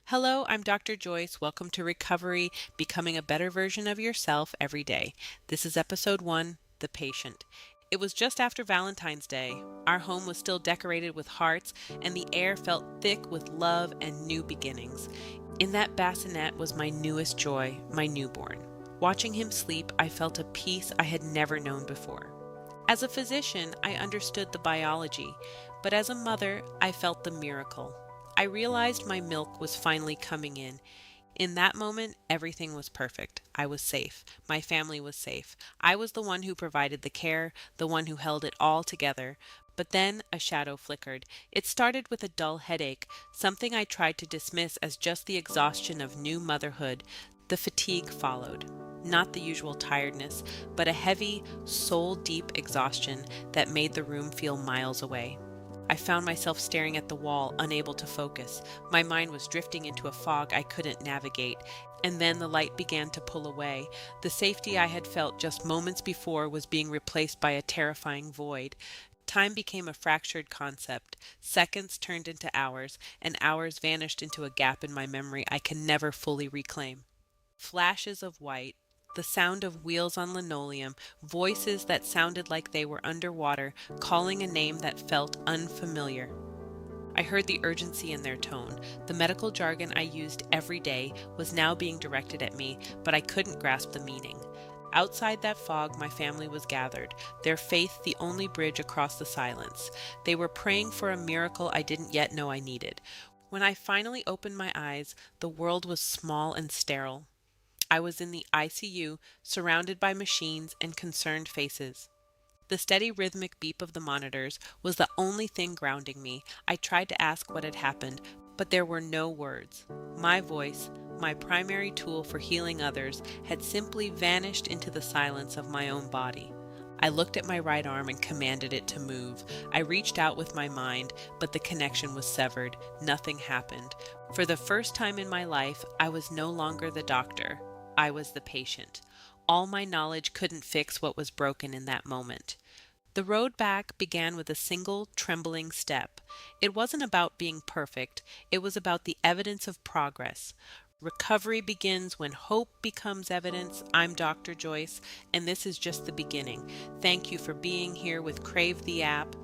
Hello, I'm Dr. Joyce. Welcome to Recovery, Becoming a Better Version of Yourself Every Day. This is episode 1, The Patient. It was just after Valentine's Day. Our home was still decorated with hearts, and the air felt thick with love and new beginnings. In that bassinet was my newest joy, my newborn. Watching him sleep, I felt a peace I had never known before. As a physician, I understood the biology, but as a mother, I felt the miracle. I realized my milk was finally coming in. In that moment, everything was perfect. I was safe. My family was safe. I was the one who provided the care, the one who held it all together. But then a shadow flickered. It started with a dull headache, something I tried to dismiss as just the exhaustion of new motherhood. The fatigue followed. Not the usual tiredness, but a heavy, soul-deep exhaustion that made the room feel miles away. I found myself staring at the wall, unable to focus. My mind was drifting into a fog I couldn't navigate. And then the light began to pull away. The safety I had felt just moments before was being replaced by a terrifying void. Time became a fractured concept. Seconds turned into hours, and hours vanished into a gap in my memory I can never fully reclaim. Flashes of white, the sound of wheels on linoleum, voices that sounded like they were underwater, calling a name that felt unfamiliar. I heard the urgency in their tone. The medical jargon I used every day was now being directed at me, but I couldn't grasp the meaning. Outside that fog, my family was gathered, their faith the only bridge across the silence. They were praying for a miracle I didn't yet know I needed. When I finally opened my eyes, the world was small and sterile. I was in the ICU, surrounded by machines and concerned faces. The steady rhythmic beep of the monitors was the only thing grounding me. I tried to ask what had happened, but there were no words. My voice, my primary tool for healing others, had simply vanished into the silence of my own body. I looked at my right arm and commanded it to move. I reached out with my mind, but the connection was severed. Nothing happened. For the first time in my life, I was no longer the doctor. I was the patient. All my knowledge couldn't fix what was broken in that moment. The road back began with a single, trembling step. It wasn't about being perfect, it was about the evidence of progress. Recovery begins when hope becomes evidence. I'm Dr. Joyce, and this is just the beginning. Thank you for being here with Crave the App.